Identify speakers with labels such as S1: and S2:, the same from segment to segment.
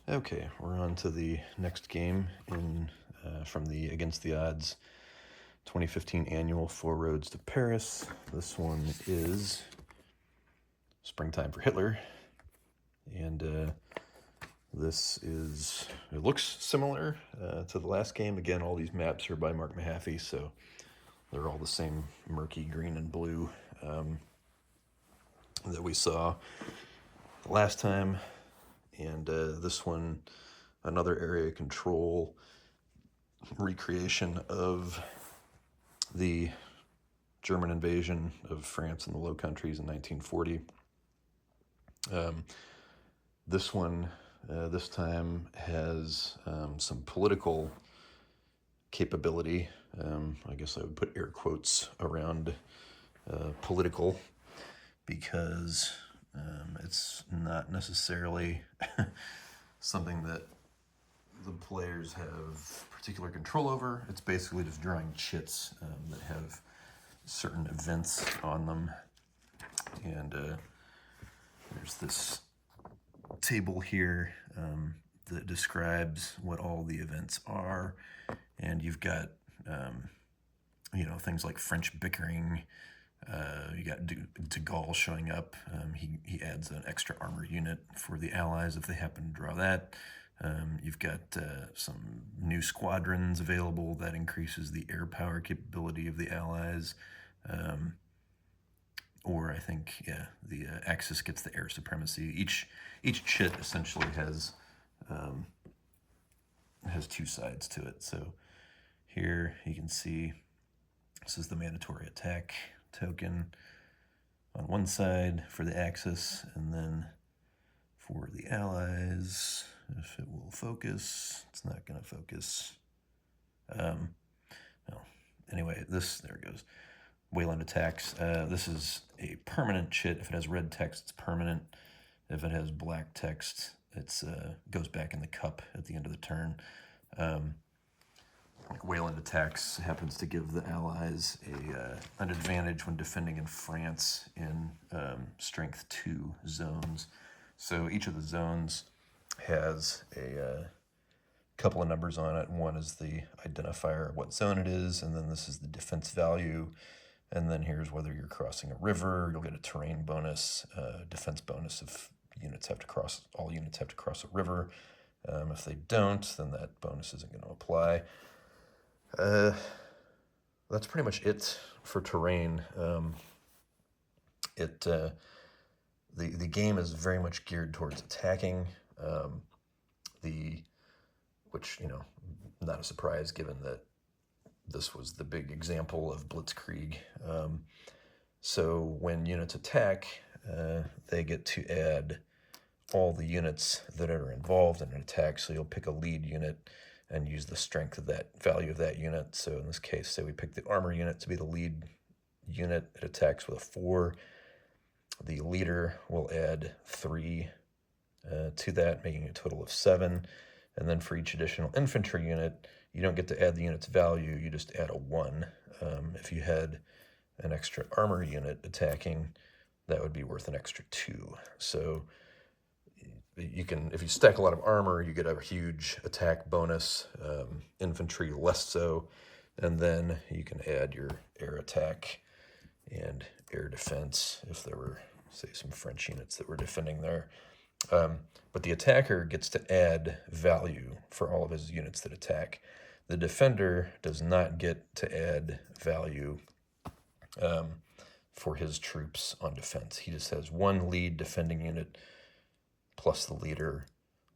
S1: Okay, we're on to the next game in from the Against the Odds 2015 annual Four Roads to Paris. This one is Springtime for Hitler, and it looks similar to the last game. Again, all these maps are by Mark Mahaffey, so they're all the same murky green and blue that we saw the last time. And this one, another area control recreation of the German invasion of France in the Low Countries in 1940. This one, this time, has some political capability. I guess I would put air quotes around political, because it's not necessarily something that the players have particular control over. It's basically just drawing chits that have certain events on them. And there's this table here that describes what all the events are. And you've got, things like French bickering. You got de Gaulle showing up. He adds an extra armor unit for the Allies if they happen to draw that. You've got some new squadrons available that increases the air power capability of the Allies. Or I think, the Axis gets the air supremacy. Each chit essentially has two sides to it. So here you can see this is the mandatory attack token on one side for the Axis, and then for the Allies, if it will focus, it's not going to focus. No. Anyway, there it goes. Wayland attacks. This is a permanent chit. If it has red text, it's permanent. If it has black text, it's goes back in the cup at the end of the turn. Wayland attacks happens to give the Allies an advantage when defending in France in strength 2 zones. So each of the zones has a couple of numbers on it. One is the identifier of what zone it is, and then this is the defense value. And then here's whether you're crossing a river. You'll get a terrain bonus, defense bonus if all units have to cross a river. If they don't, then that bonus isn't going to apply. That's pretty much it for terrain. The game is very much geared towards attacking. Which, not a surprise given that this was the big example of blitzkrieg. So when units attack, they get to add all the units that are involved in an attack. So you'll pick a lead unit and use the strength of that value of that unit. So in this case, say we pick the armor unit to be the lead unit. It attacks with a 4. The leader will add 3 to that, making a total of 7. And then for each additional infantry unit, you don't get to add the unit's value, you just add a 1. If you had an extra armor unit attacking, that would be worth an extra 2. So if you stack a lot of armor, you get a huge attack bonus, infantry less so, and then you can add your air attack and air defense if there were, say, some French units that were defending there. But the attacker gets to add value for all of his units that attack. The defender does not get to add value for his troops on defense. He just has 1 lead defending unit plus the leader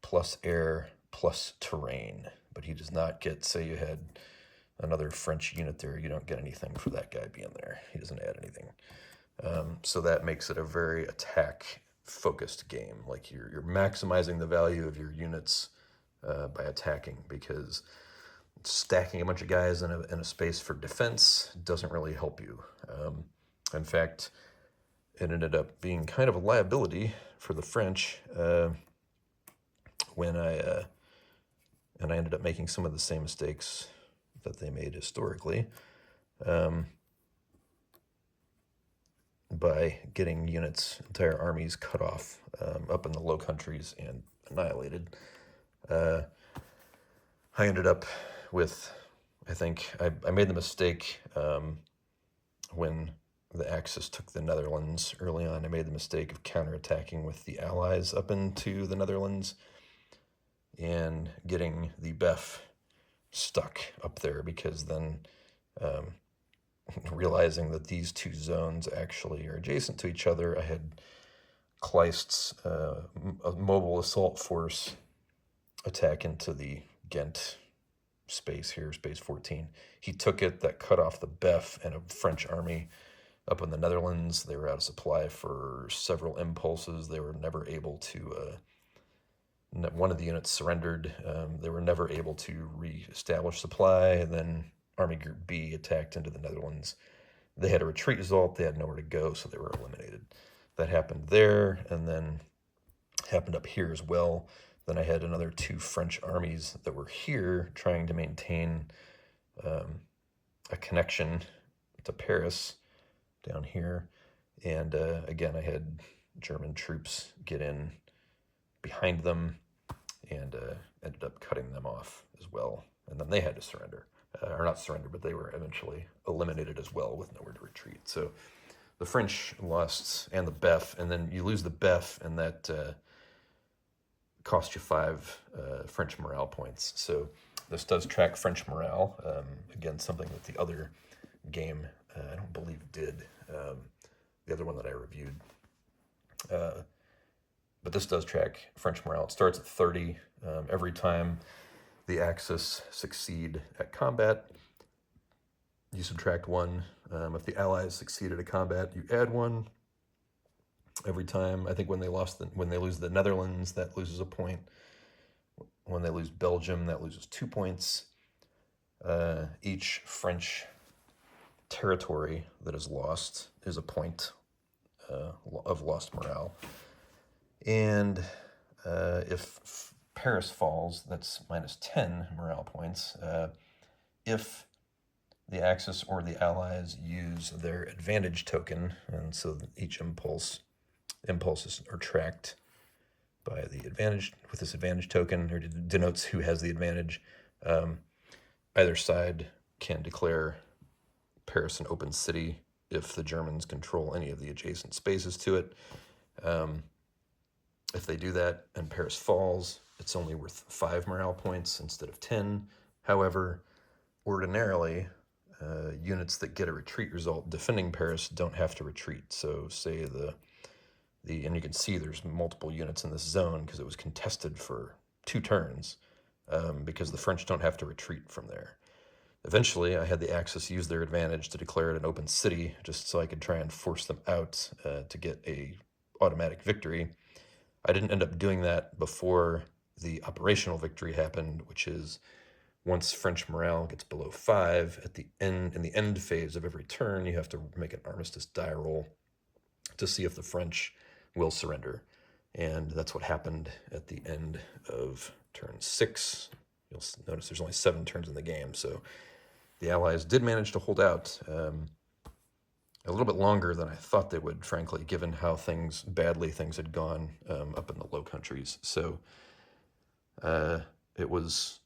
S1: plus air plus terrain. But he does not get, say you had another French unit there, you don't get anything for that guy being there. He doesn't add anything. So that makes it a very attack-focused game. Like you're maximizing the value of your units by attacking, because stacking a bunch of guys in a space for defense doesn't really help you. In fact, it ended up being kind of a liability for the French when I ended up making some of the same mistakes that they made historically. By getting units, entire armies cut off up in the Low Countries and annihilated. I ended up with, I think, I made the mistake when the Axis took the Netherlands early on. I made the mistake of counterattacking with the Allies up into the Netherlands and getting the BEF stuck up there, because then realizing that these two zones actually are adjacent to each other, I had Kleist's a mobile assault force attack into the Ghent space here, space 14. He took it, that cut off the BEF and a French army up in the Netherlands. They were out of supply for several impulses. They were never able to, one of the units surrendered. They were never able to re-establish supply. And then Army Group B attacked into the Netherlands. They had a retreat result. They had nowhere to go, so they were eliminated. That happened there, and then happened up here as well. Then I had another two French armies that were here trying to maintain a connection to Paris down here. And again, I had German troops get in behind them and ended up cutting them off as well. And then they had to surrender. Or not surrender, but they were eventually eliminated as well with nowhere to retreat. So the French lost, and the BEF, and then you lose the BEF, and that cost you 5 French morale points. So this does track French morale. Again, something that the other game, I don't believe, did. The other one that I reviewed. But this does track French morale. It starts at 30 every time the Axis succeed at combat. You subtract 1. If the Allies succeed at a combat, you add 1. Every time, I think when they lose the Netherlands, that loses a point. When they lose Belgium, that loses 2 points. Each French territory that is lost is a point of lost morale. And if Paris falls, that's minus 10 morale points. If the Axis or the Allies use their advantage token, and so each impulses are tracked by the advantage with this advantage token, or denotes who has the advantage. Either side can declare Paris an open city if the Germans control any of the adjacent spaces to it. If they do that and Paris falls, it's only worth 5 morale points instead of 10. However, ordinarily, units that get a retreat result defending Paris don't have to retreat. So say and you can see there's multiple units in this zone because it was contested for 2 turns, because the French don't have to retreat from there. Eventually, I had the Axis use their advantage to declare it an open city, just so I could try and force them out to get a automatic victory. I didn't end up doing that before the operational victory happened, which is once French morale gets below 5, in the end phase of every turn, you have to make an armistice die roll to see if the French will surrender. And that's what happened at the end of turn 6. You'll notice there's only 7 turns in the game, so the Allies did manage to hold out a little bit longer than I thought they would, frankly, given how badly things had gone up in the Low Countries. So it was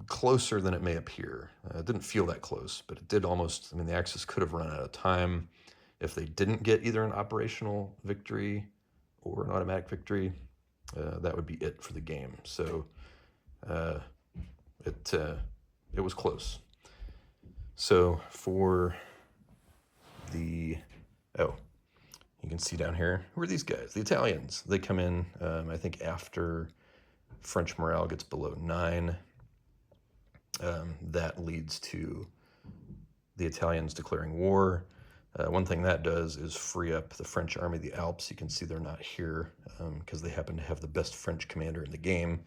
S1: closer than it may appear. It didn't feel that close, but it did almost. I mean, the Axis could have run out of time if they didn't get either an operational victory or an automatic victory. That would be it for the game. So it was close. So for you can see down here, who are these guys? The Italians. They come in, I think, after French morale gets below 9. That leads to the Italians declaring war. One thing that does is free up the French army, the Alps. You can see they're not here because they happen to have the best French commander in the game.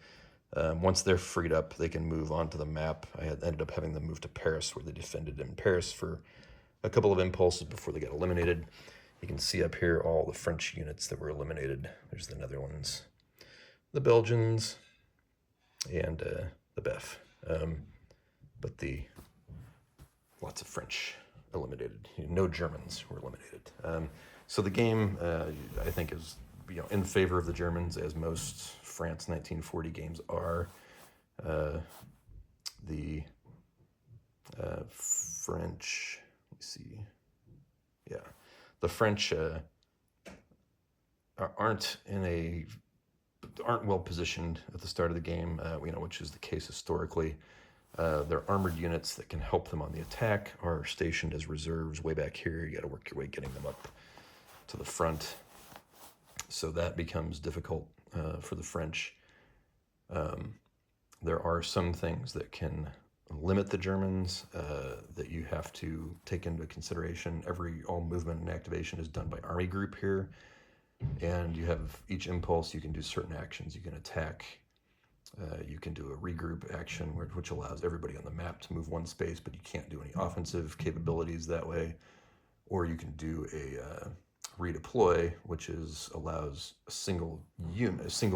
S1: Once they're freed up, they can move onto the map. I ended up having them move to Paris, where they defended in Paris for a couple of impulses before they got eliminated. You can see up here all the French units that were eliminated. There's the Netherlands, the Belgians, and the BEF. But lots of French eliminated. No Germans were eliminated. So the game, I think, is in favor of the Germans, as most France 1940 games are. The French, let me see, yeah, the French aren't well positioned at the start of the game, which is the case historically. Their armored units that can help them on the attack are stationed as reserves way back here. You got to work your way getting them up to the front. So that becomes difficult for the French. There are some things that can limit the Germans that you have to take into consideration. All movement and activation is done by army group here. And you have each impulse, you can do certain actions. You can attack, you can do a regroup action, which allows everybody on the map to move one space, but you can't do any offensive capabilities that way. Or you can do a redeploy, which allows single units in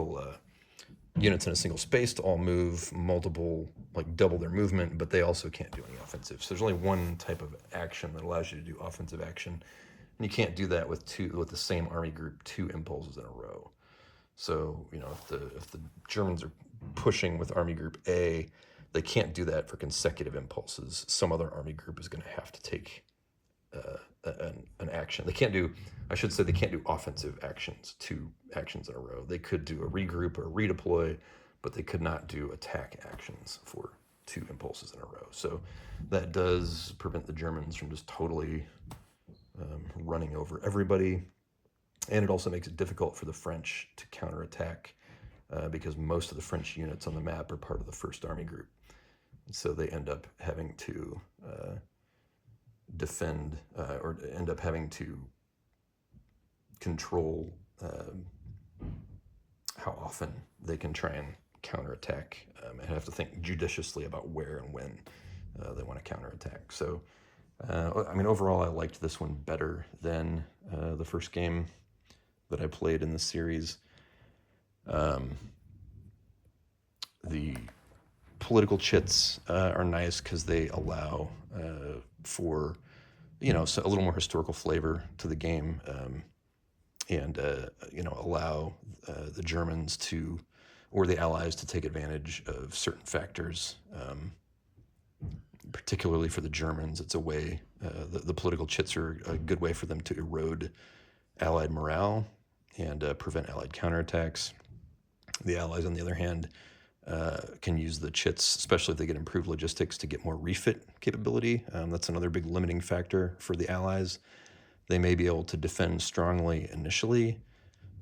S1: a single space to all move multiple, like double their movement, but they also can't do any offensive. So there's only one type of action that allows you to do offensive action. And you can't do that with the same army group 2 impulses in a row. So, if the Germans are pushing with army group A, they can't do that for consecutive impulses. Some other army group is going to have to take an action. They can't do offensive actions, 2 actions in a row. They could do a regroup or a redeploy, but they could not do attack actions for 2 impulses in a row. So that does prevent the Germans from just totally running over everybody. And it also makes it difficult for the French to counterattack because most of the French units on the map are part of the first army group. And so they end up having to defend or end up having to control how often they can try and counterattack and have to think judiciously about where and when they want to counterattack. So, overall, I liked this one better than the first game that I played in the series. The political chits are nice because they allow for, so a little more historical flavor to the game, and allow the Germans or the Allies to take advantage of certain factors. Particularly for the Germans, it's a way, the political chits are a good way for them to erode Allied morale and prevent Allied counterattacks. The Allies, on the other hand, can use the chits, especially if they get improved logistics, to get more refit capability. That's another big limiting factor for the Allies. They may be able to defend strongly initially,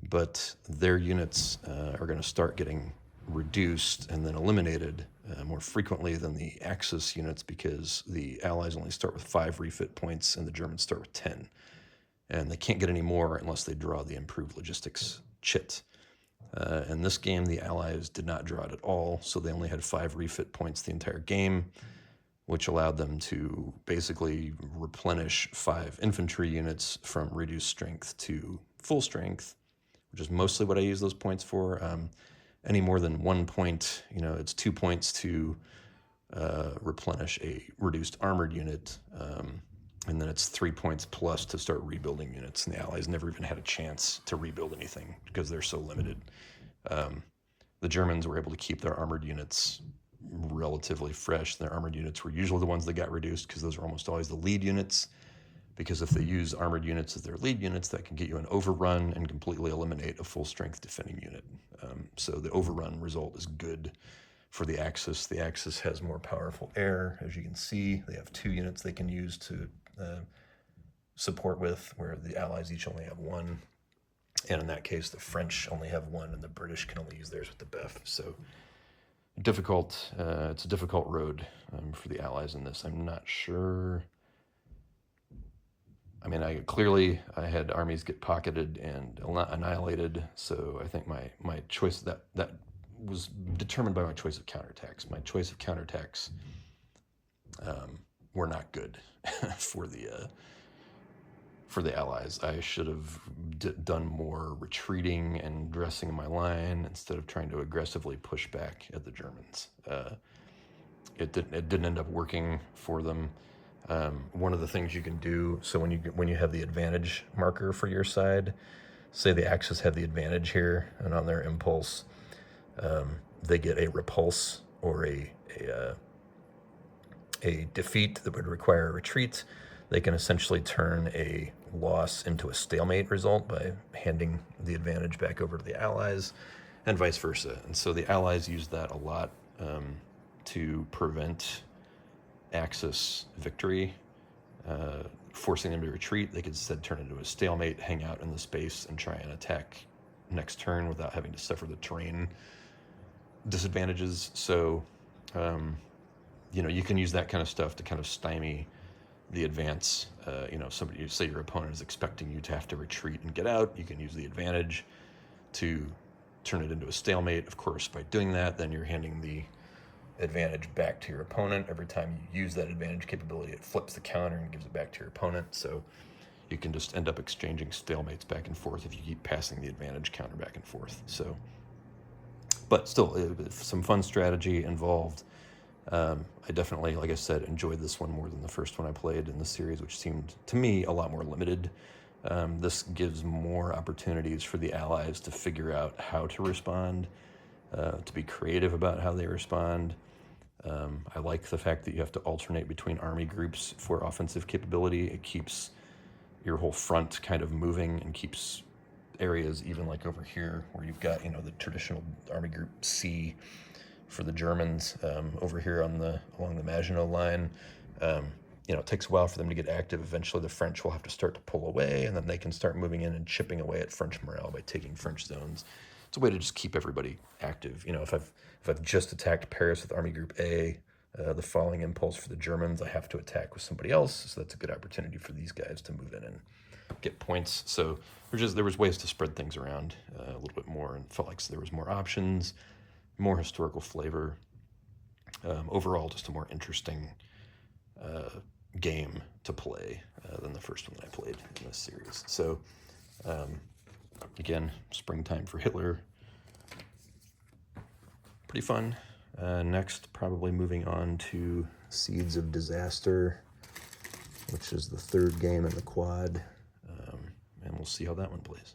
S1: but their units are going to start getting reduced and then eliminated more frequently than the Axis units because the Allies only start with 5 refit points and the Germans start with 10. And they can't get any more unless they draw the improved logistics chit. In this game, the Allies did not draw it at all, so they only had 5 refit points the entire game, which allowed them to basically replenish 5 infantry units from reduced strength to full strength, which is mostly what I use those points for. Any more than 1 point, it's 2 points to replenish a reduced armored unit, and then it's 3 points plus to start rebuilding units. And the Allies never even had a chance to rebuild anything because they're so limited. The Germans were able to keep their armored units relatively fresh. Their armored units were usually the ones that got reduced because those are almost always the lead units. Because if they use armored units as their lead units, that can get you an overrun and completely eliminate a full-strength defending unit. So the overrun result is good for the Axis. The Axis has more powerful air, as you can see. They have 2 units they can use to support with, where the Allies each only have 1. And in that case, the French only have 1, and the British can only use theirs with the BEF. So difficult. It's a difficult road for the Allies in this. I'm not sure. I had armies get pocketed and annihilated, so I think my choice that was determined by my choice of counterattacks. My choice of counterattacks were not good for the Allies. I should have done more retreating and dressing in my line instead of trying to aggressively push back at the Germans. It didn't end up working for them. One of the things you can do, so when you have the advantage marker for your side, say the Axis had the advantage here, and on their impulse, they get a repulse or a defeat that would require a retreat. They can essentially turn a loss into a stalemate result by handing the advantage back over to the Allies, and vice versa. And so the Allies use that a lot to prevent Axis victory, forcing them to retreat. They could instead turn into a stalemate, hang out in the space, and try and attack next turn without having to suffer the terrain disadvantages. So, you can use that kind of stuff to kind of stymie the advance. Somebody, say your opponent is expecting you to have to retreat and get out, you can use the advantage to turn it into a stalemate. Of course, by doing that, then you're handing the advantage back to your opponent. Every time you use that advantage capability, it flips the counter and gives it back to your opponent. So you can just end up exchanging stalemates back and forth if you keep passing the advantage counter back and forth. So, but still, some fun strategy involved. I definitely, like I said, enjoyed this one more than the first one I played in the series, which seemed to me a lot more limited. This gives more opportunities for the Allies to figure out how to respond, to be creative about how they respond. I like the fact that you have to alternate between army groups for offensive capability. It keeps your whole front kind of moving and keeps areas, even like over here where you've got, the traditional army group C for the Germans, over here along the Maginot line. It takes a while for them to get active. Eventually the French will have to start to pull away, and then they can start moving in and chipping away at French morale by taking French zones. It's a way to just keep everybody active. If I've just attacked Paris with Army Group A, the following impulse for the Germans, I have to attack with somebody else. So that's a good opportunity for these guys to move in and get points. So there was ways to spread things around a little bit more, and felt like there was more options, more historical flavor. Overall, just a more interesting game to play than the first one that I played in this series. So, again, Springtime for Hitler. Pretty fun. Next, probably moving on to Seeds of Disaster, which is the third game in the quad. And we'll see how that one plays.